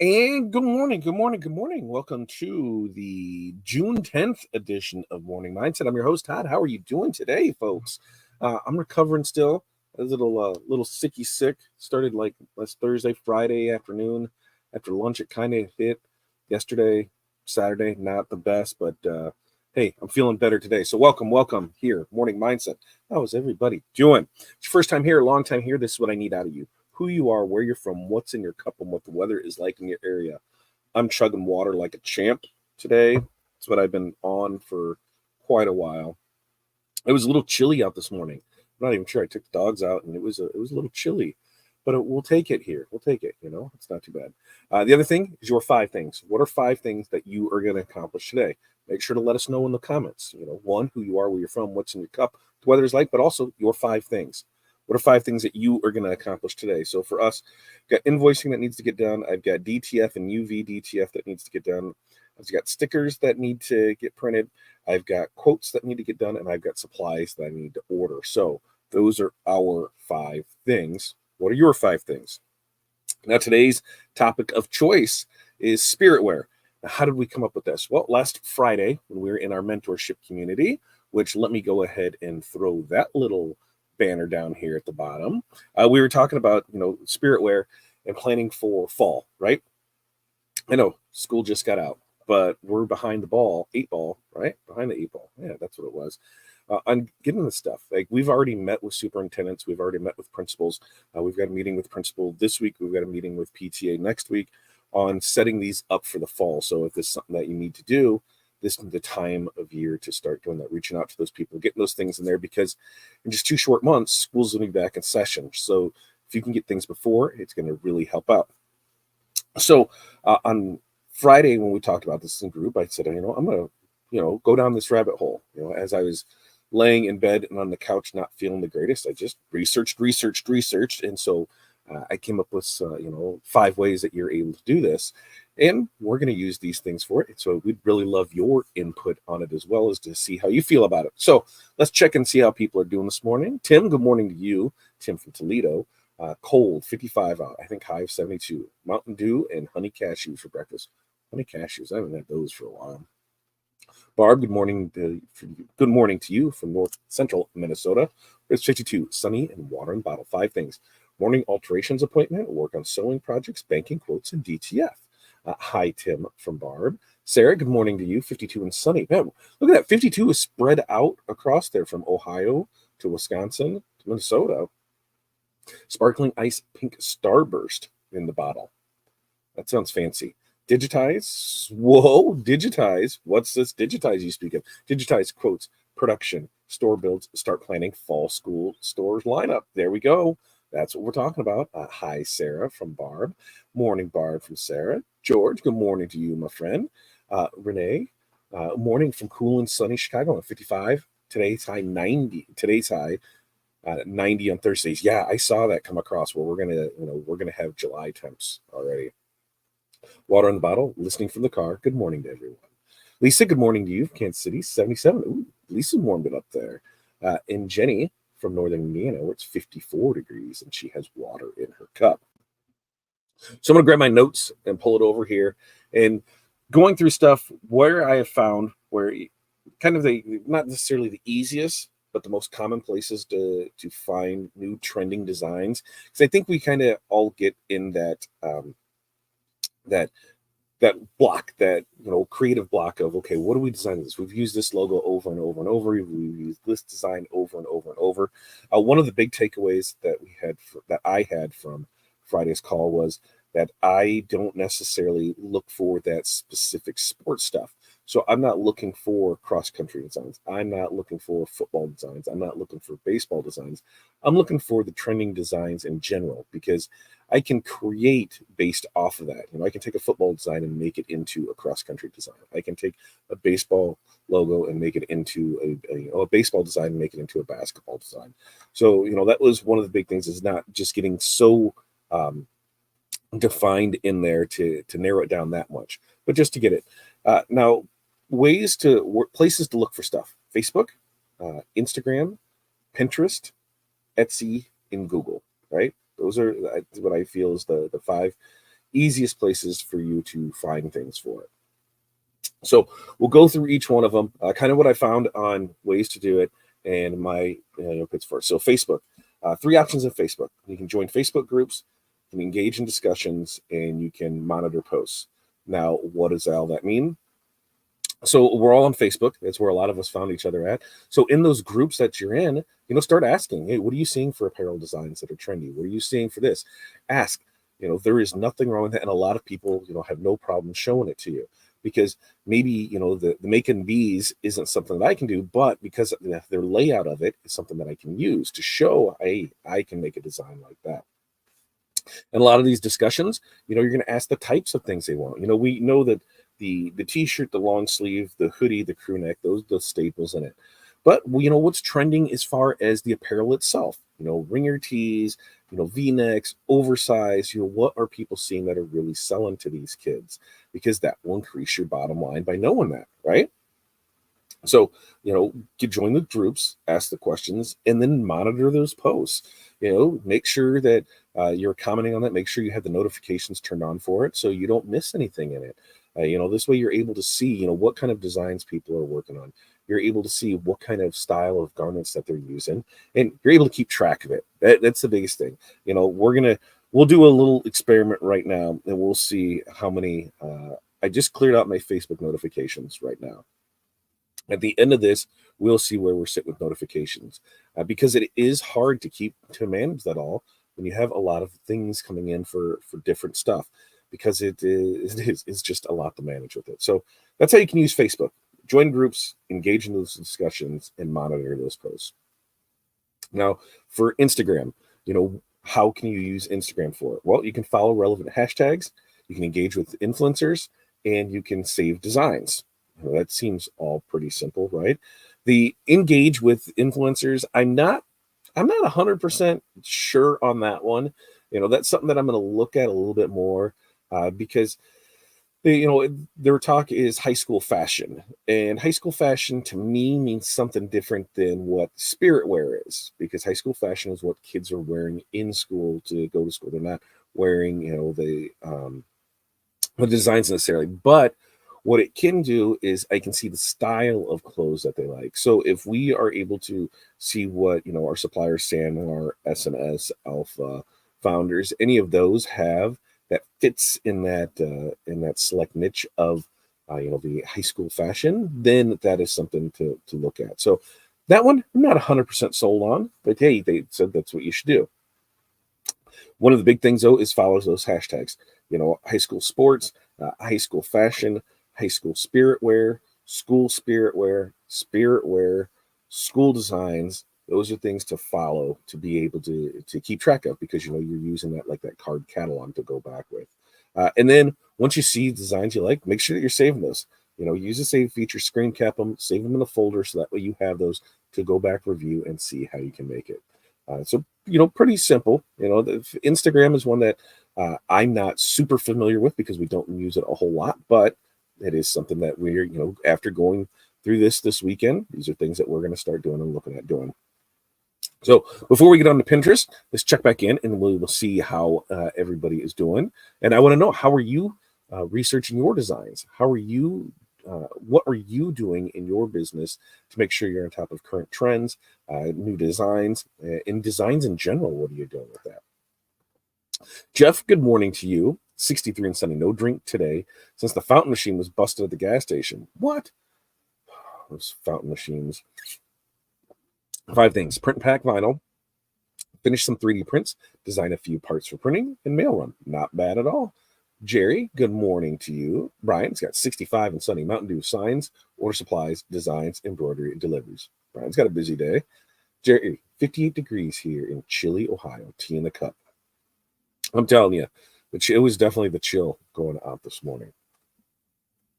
And good morning, good morning, good morning. Welcome to the June 10th edition of Morning Mindset. I'm your host, Todd. How are you doing today, folks? I'm recovering still. I was a little sicky sick. Started like last Thursday, Friday afternoon. After lunch, it kind of hit. Yesterday, Saturday, not the best, but hey, I'm feeling better today. So welcome here, Morning Mindset. How is everybody doing? It's your first time here, long time here. This is what I need out of you. Who you are, where you're from, what's in your cup, and what the weather is like in your area. I'm chugging water like a champ today. It's what I've been on for quite a while. It was a little chilly out this morning. I'm not even sure. I took the dogs out, and it was a little chilly, but we'll take it here. We'll take it. It's not too bad. The other thing is your 5 things. What are 5 things that you are going to accomplish today? Make sure to let us know in the comments. One, who you are, where you're from, what's in your cup, the weather is like, but also your 5 things. What are 5 things that you are going to accomplish today? So for us, got invoicing that needs to get done. I've got DTF and UV DTF that needs to get done. I've got stickers that need to get printed. I've got quotes that need to get done, and I've got supplies that I need to order. So those are our 5 things. What are your 5 things? Now, today's topic of choice is spirit wear. Now, how did we come up with this? Well, last Friday, when we were in our mentorship community, which let me go ahead and throw that little banner down here at the bottom. We were talking about, spirit wear and planning for fall, right? I know school just got out, but we're behind the ball, 8 ball, right? Behind the 8 ball. Yeah, that's what it was. On getting this stuff. Like, we've already met with superintendents. We've already met with principals. We've got a meeting with principal this week. We've got a meeting with PTA next week on setting these up for the fall. So if this is something that you need to do, this is the time of year to start doing that, reaching out to those people, getting those things in there, because in just 2 short months, school's going to be back in session. So if you can get things before, it's going to really help out. So on Friday, when we talked about this in group, I said, I'm going to, go down this rabbit hole. As I was laying in bed and on the couch, not feeling the greatest, I just researched. And so I came up with, 5 ways that you're able to do this. And we're going to use these things for it. So we'd really love your input on it, as well as to see how you feel about it. So let's check and see how people are doing this morning. Tim, good morning to you. Tim from Toledo. Cold, 55 out. I think high of 72. Mountain Dew and honey cashews for breakfast. Honey cashews, I haven't had those for a while. Barb, good morning to you from North Central Minnesota. It's 52, sunny and water in bottle. 5 things. Morning alterations appointment, work on sewing projects, banking quotes, and DTF. Hi, Tim from Barb. Sarah, good morning to you. 52 and sunny. Man, look at that. 52 is spread out across there from Ohio to Wisconsin to Minnesota. Sparkling ice pink starburst in the bottle. That sounds fancy. Digitize. Whoa, digitize. What's this digitize you speak of? Digitize quotes, production, store builds, start planning, fall school stores lineup. There we go. That's what we're talking about. Hi, Sarah from Barb. Morning, Barb from Sarah. George, good morning to you, my friend. Renee, morning from cool and sunny Chicago at 55. Today's high 90. Today's high 90 on Thursdays. Yeah, I saw that come across where we're gonna have July temps already. Water in the bottle, listening from the car. Good morning to everyone. Lisa, good morning to you from Kansas City, 77. Ooh, Lisa warmed it up there. And Jenny from Northern Indiana, where it's 54 degrees, and she has water in her cup. So I'm going to grab my notes and pull it over here, and going through stuff where I have found where kind of not necessarily the easiest, but the most common places to find new trending designs. Because I think we kind of all get in that that block, that creative block of, okay, what do we design this? We've used this logo over and over and over. We've used this design over and over and over. One of the big takeaways that I had from Friday's call was that I don't necessarily look for that specific sports stuff. So I'm not looking for cross-country designs. I'm not looking for football designs. I'm not looking for baseball designs. I'm looking for the trending designs in general, because I can create based off of that. I can take a football design and make it into a cross-country design. I can take a baseball logo and make it into a baseball design and make it into a basketball design. So, that was one of the big things, is not just getting so defined in there to narrow it down that much, but just to get it. Now, places to look for stuff: Facebook, Instagram, Pinterest, Etsy, and Google, right? Those are what I feel is the 5 easiest places for you to find things for it. So we'll go through each one of them, kind of what I found on ways to do it and my pits for it. So Facebook, 3 options of Facebook. You can join Facebook groups, you can engage in discussions, and you can monitor posts. Now, what does all that mean? So we're all on Facebook. That's where a lot of us found each other at. So in those groups that you're in, start asking, hey, what are you seeing for apparel designs that are trendy? What are you seeing for this? Ask. There is nothing wrong with that. And a lot of people, have no problem showing it to you because maybe, the making bees isn't something that I can do, but because their layout of it is something that I can use to show, hey, I can make a design like that. And a lot of these discussions, you're going to ask the types of things they want. We know that the t-shirt, the long sleeve, the hoodie, the crew neck, those staples in it. But what's trending as far as the apparel itself, ringer tees, V-necks, oversized, what are people seeing that are really selling to these kids? Because that will increase your bottom line by knowing that, right? So, join the groups, ask the questions, and then monitor those posts. Make sure that you're commenting on that. Make sure you have the notifications turned on for it so you don't miss anything in it. This way you're able to see, what kind of designs people are working on. You're able to see what kind of style of garments that they're using, and you're able to keep track of it. That's the biggest thing. We'll do a little experiment right now, and we'll see how many. I just cleared out my Facebook notifications right now. At the end of this, we'll see where we're sitting with notifications because it is hard to manage that all when you have a lot of things coming in for different stuff because it's just a lot to manage with it. So that's how you can use Facebook. Join groups, engage in those discussions, and monitor those posts. Now, for Instagram, how can you use Instagram for it? Well, you can follow relevant hashtags, you can engage with influencers, and you can save designs. That seems all pretty simple, right? The engage with influencers, I'm not 100% sure on that one. That's something that I'm going to look at a little bit more because their talk is high school fashion, and high school fashion to me means something different than what spirit wear is, because high school fashion is what kids are wearing in school to go to school. They're not wearing, the designs necessarily, but what it can do is I can see the style of clothes that they like. So if we are able to see what, our suppliers, Sandler, S&S, Alpha, Founders, any of those have that fits in that select niche of, the high school fashion, then that is something to look at. So that one, I'm not 100% sold on, but hey, they said that's what you should do. One of the big things, though, is follow those hashtags. High school sports, high school fashion, high school spirit wear, school spirit wear, school designs. Those are things to follow to be able to keep track of because, you're using that card catalog to go back with. And then once you see designs you like, make sure that you're saving those. Use the save feature, screen cap them, save them in a folder so that way you have those to go back, review, and see how you can make it. So, pretty simple. Instagram is one that I'm not super familiar with because we don't use it a whole lot, but it is something that we're, after going through this weekend, these are things that we're going to start doing and looking at doing. So before we get on to Pinterest, let's check back in and we'll see how everybody is doing. And I want to know, how are you researching your designs? How are you what are you doing in your business to make sure you're on top of current trends, new designs, and designs in general? What are you doing with that? Jeff, good morning to you. 63 and sunny, no drink today since the fountain machine was busted at the gas station. What? Those fountain machines. 5 things: print and pack vinyl, finish some 3D prints, design a few parts for printing, and mail run. Not bad at all. Jerry, good morning to you. Brian's got 65 and sunny, Mountain Dew, signs, order supplies, designs, embroidery, and deliveries. Brian's got a busy day. Jerry, 58 degrees here in chilly Ohio, tea in the cup. I'm telling you, it was definitely the chill going out this morning.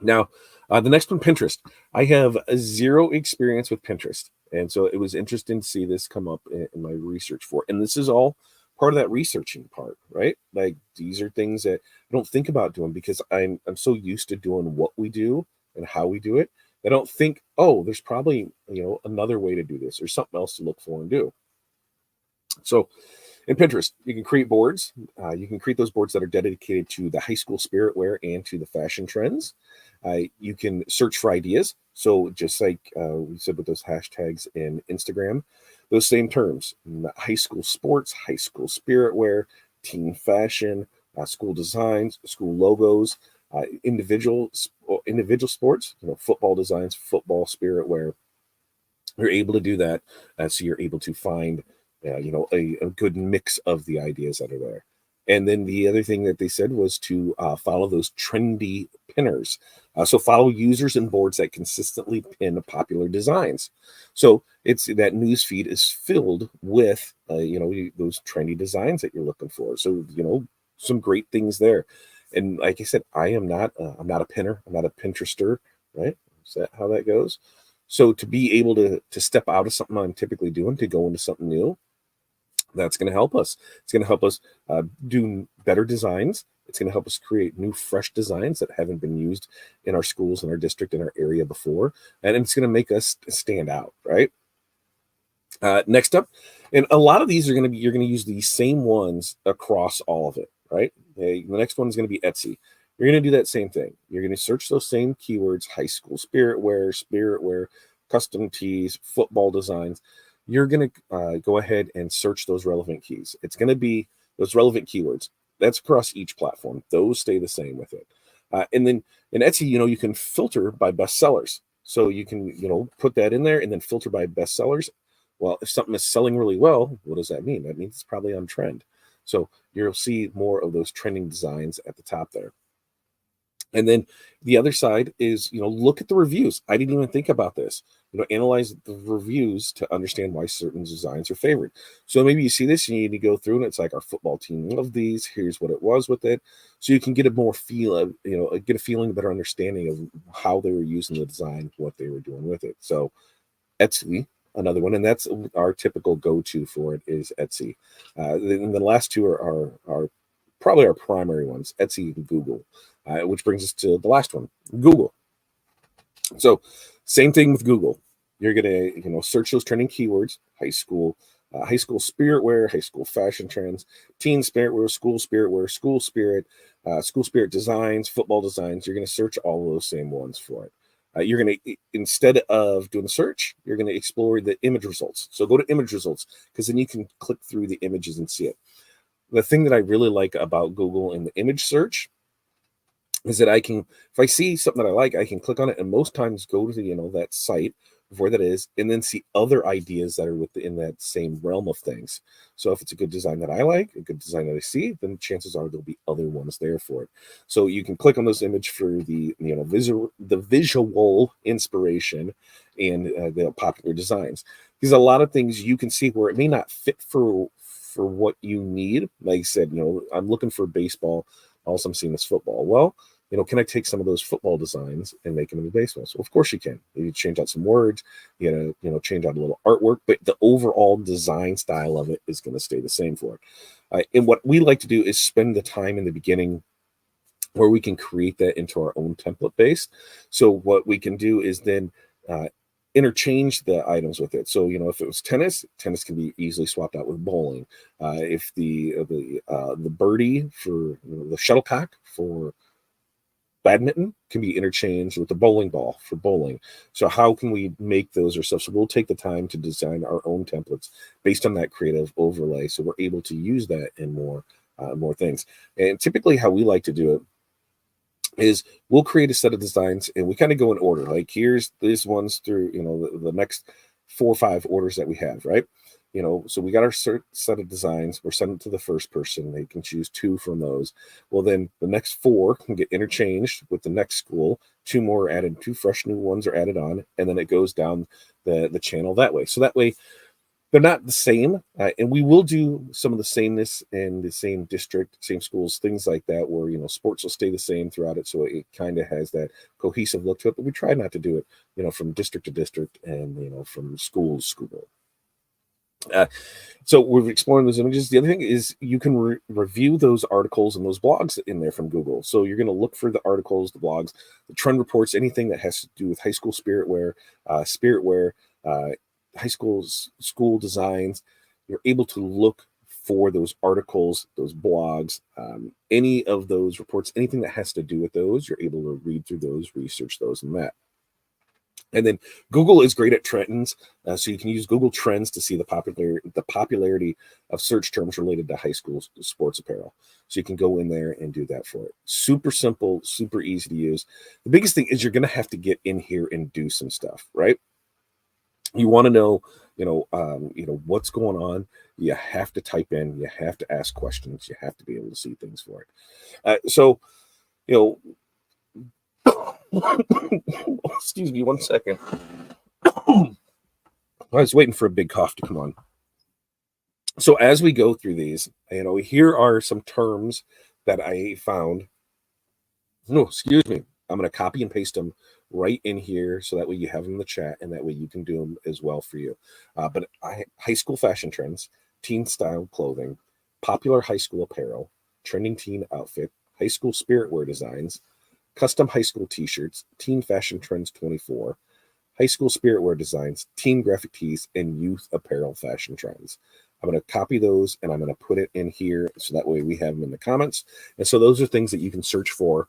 Now, the next one, Pinterest. I have 0 experience with Pinterest, and so it was interesting to see this come up in my research for it. And this is all part of that researching part, right? Like, these are things that I don't think about doing because I'm so used to doing what we do and how we do it. I don't think, oh, there's probably another way to do this or something else to look for and do. So In Pinterest, you can create boards. You can create those boards that are dedicated to the high school spirit wear and to the fashion trends. You can search for ideas. So just like we said with those hashtags in Instagram, those same terms: high school sports, high school spirit wear, teen fashion, school designs, school logos, individual sports, football designs, football spirit wear. You're able to do that, so you're able to find, a good mix of the ideas that are there. And then the other thing that they said was to follow those trendy pinners. So follow users and boards that consistently pin popular designs. So it's that news feed is filled with, those trendy designs that you're looking for. So, some great things there. And like I said, I'm not a pinner. I'm not a Pinterester, right? Is that how that goes? So to be able to step out of something I'm typically doing to go into something new, that's going to help us. It's going to help us do better designs. It's going to help us create new, fresh designs that haven't been used in our schools, in our district, in our area before. And it's going to make us stand out, right? Next up, and a lot of these are going to be, you're going to use these same ones across all of it, right? The next one is going to be Etsy. You're going to do that same thing. You're going to search those same keywords: high school spirit wear, custom tees, football designs. You're going to go ahead and search those relevant keys. It's going to be those relevant keywords. That's across each platform. Those stay the same with it. And then in Etsy, you can filter by bestsellers. So you can, put that in there and then filter by bestsellers. Well, if something is selling really well, what does that mean? That means it's probably on trend. So you'll see more of those trending designs at the top there. And then the other side is, look at the reviews. I didn't even think about this. Analyze the reviews to understand why certain designs are favored. So maybe you see this and you need to go through and it's like, our football team loved these. Here's what it was with it. So you can get a more feel of, get a feeling, a better understanding of how they were using the design, what they were doing with it. So Etsy, another one, and that's our typical go-to for it is Etsy. And the last two are probably our primary ones, Etsy and Google, which brings us to the last one, Google. So same thing with Google. You're going to, search those trending keywords: high school spirit wear, high school fashion trends, teen spirit wear, school spirit, school spirit designs, football designs. You're going to search all of those same ones for it. You're going to, instead of doing the search, you're going to explore the image results. So go to image results, because then you can click through the images and see it. The thing that I really like about Google and the image search is that I can, if I see something that I like, I can click on it and most times go to that site of where that is, and then see other ideas that are within that same realm of things. So if it's a good design that I like, a good design that I see, then chances are there'll be other ones there for it. So you can click on this image for the visual inspiration and the popular designs. Because a lot of things you can see where it may not fit for what you need. Like I said, I'm looking for baseball. Also, I'm seeing this football. Well, can I take some of those football designs and make them into baseball? So of course you can. You change out some words, change out a little artwork, but the overall design style of it is going to stay the same for it. And what we like to do is spend the time in the beginning where we can create that into our own template base. So what we can do is then interchange the items with it. So if it was tennis can be easily swapped out with bowling. If the birdie for the shuttlecock for badminton can be interchanged with the bowling ball for bowling. So how can we make those ourselves? So we'll take the time to design our own templates based on that creative overlay, so we're able to use that in more things. And typically how we like to do it is we'll create a set of designs and we kind of go in order. Like, here's these ones through the next 4 or 5 orders that we have, right? So we got our set of designs. We're sending it to the first person. They can choose 2 from those. Well, then the next 4 can get interchanged with the next school. 2 more are added, 2 fresh new ones are added on, and then it goes down the channel that way. So that way they're not the same, and we will do some of the sameness in the same district, same schools, things like that, where sports will stay the same throughout it, so it kind of has that cohesive look to it. But we try not to do it, from district to district and from school to school. So we're exploring those images. The other thing is you can review those articles and those blogs in there from Google. So you're going to look for the articles, the blogs, the trend reports, anything that has to do with high school spirit wear, high school designs. You're able to look for those articles, those blogs, any of those reports, anything that has to do with those, you're able to read through those, research those, and that. And then Google is great at trends, so you can use Google Trends to see the popularity of search terms related to high school sports apparel. So you can go in there and do that for it. Super simple, super easy to use. The biggest thing is you're going to have to get in here and do some stuff, right? You want to know, what's going on. You have to type in. You have to ask questions. You have to be able to see things for it. Excuse me 1 second. I was waiting for a big cough to come on. So as we go through these, here are some terms that I found. No, excuse me. I'm going to copy and paste them right in here so that way you have them in the chat and that way you can do them as well for you. But high school fashion trends, teen style clothing, popular high school apparel, trending teen outfit, high school spirit wear designs, custom high school t-shirts, teen fashion trends 24, high school spirit wear designs, teen graphic tees, and youth apparel fashion trends. I'm going to copy those and I'm going to put it in here so that way we have them in the comments. And so those are things that you can search for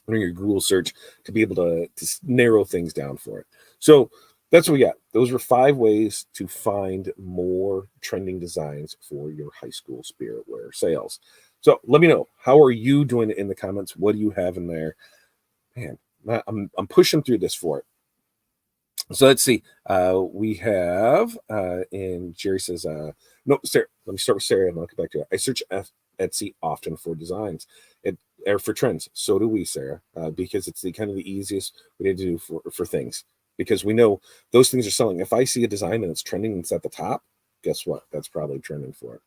in your Google search to be able to narrow things down for it. So that's what we got. Those are 5 ways to find more trending designs for your high school spirit wear sales. So let me know, how are you doing it in the comments? What do you have in there? Man, I'm pushing through this for it. So let's see. We have, and Jerry says, no, Sarah, let me start with Sarah and I'll get back to it. I search Etsy often for designs or for trends. So do we, Sarah, because it's the kind of the easiest way to do for things, because we know those things are selling. If I see a design and it's trending and it's at the top, guess what? That's probably trending for it.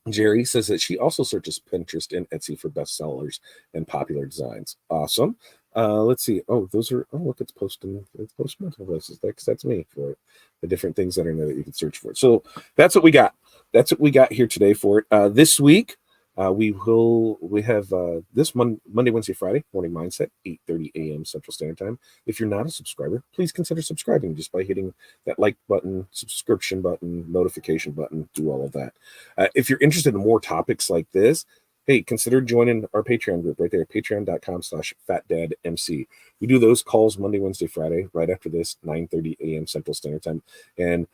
Jerry says that she also searches Pinterest and Etsy for bestsellers and popular designs. Awesome. Let's see. Oh, those are, look, it's posting multiple places. That's me for the different things that are in there that you can search for. So that's what we got. That's what we got here today for it. This week, we have this Monday, Wednesday, Friday, Morning Mindset, 8:30 a.m. Central Standard Time. If you're not a subscriber, please consider subscribing just by hitting that like button, subscription button, notification button, do all of that. If you're interested in more topics like this, hey, consider joining our Patreon group right there, patreon.com/fatdadmc. We do those calls Monday, Wednesday, Friday, right after this, 9:30 a.m. Central Standard Time. And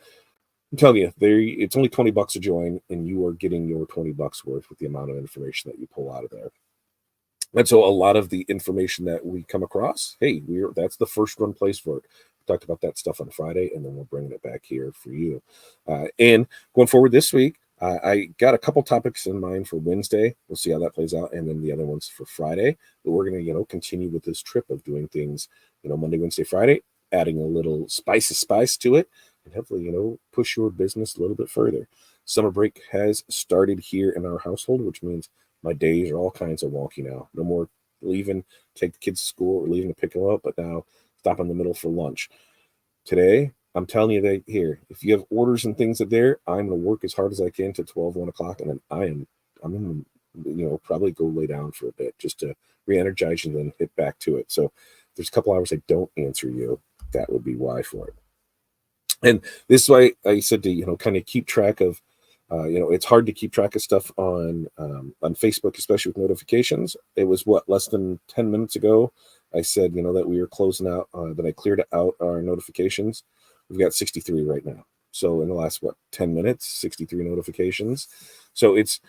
I'm telling you, it's only $20 to join, and you are getting your $20 worth with the amount of information that you pull out of there. And so a lot of the information that we come across, hey, that's the first run place for it. We talked about that stuff on Friday, and then we're bringing it back here for you. And going forward this week, I got a couple topics in mind for Wednesday. We'll see how that plays out, and then the other ones for Friday. But we're going to, continue with this trip of doing things, Monday, Wednesday, Friday, adding a little spice to it, and hopefully, push your business a little bit further. Summer break has started here in our household, which means my days are all kinds of wonky now. No more leaving, take the kids to school, or leaving to pick them up, but now stop in the middle for lunch. Today, I'm telling you that here, if you have orders and things there, I'm going to work as hard as I can to 1 o'clock, and then I'm going to, probably go lay down for a bit just to re-energize and then hit back to it. So if there's a couple hours I don't answer you, that would be why for it. And this is why I said to, kind of keep track of, it's hard to keep track of stuff on Facebook, especially with notifications. It was less than 10 minutes ago. I said, that we were closing out, that I cleared out our notifications. We've got 63 right now. So in the last, 10 minutes, 63 notifications. So it's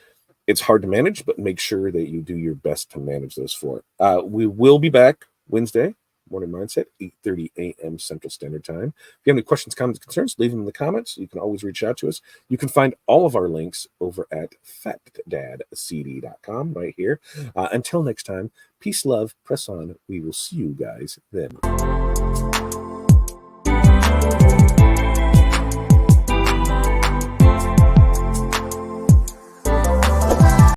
hard to manage, but make sure that you do your best to manage those for it. We will be back Wednesday. Morning Mindset, 8:30 a.m. Central Standard Time. If you have any questions, comments, concerns, leave them in the comments. You can always reach out to us. You can find all of our links over at fatdadcd.com right here. Until next time, peace, love, press on. We will see you guys then.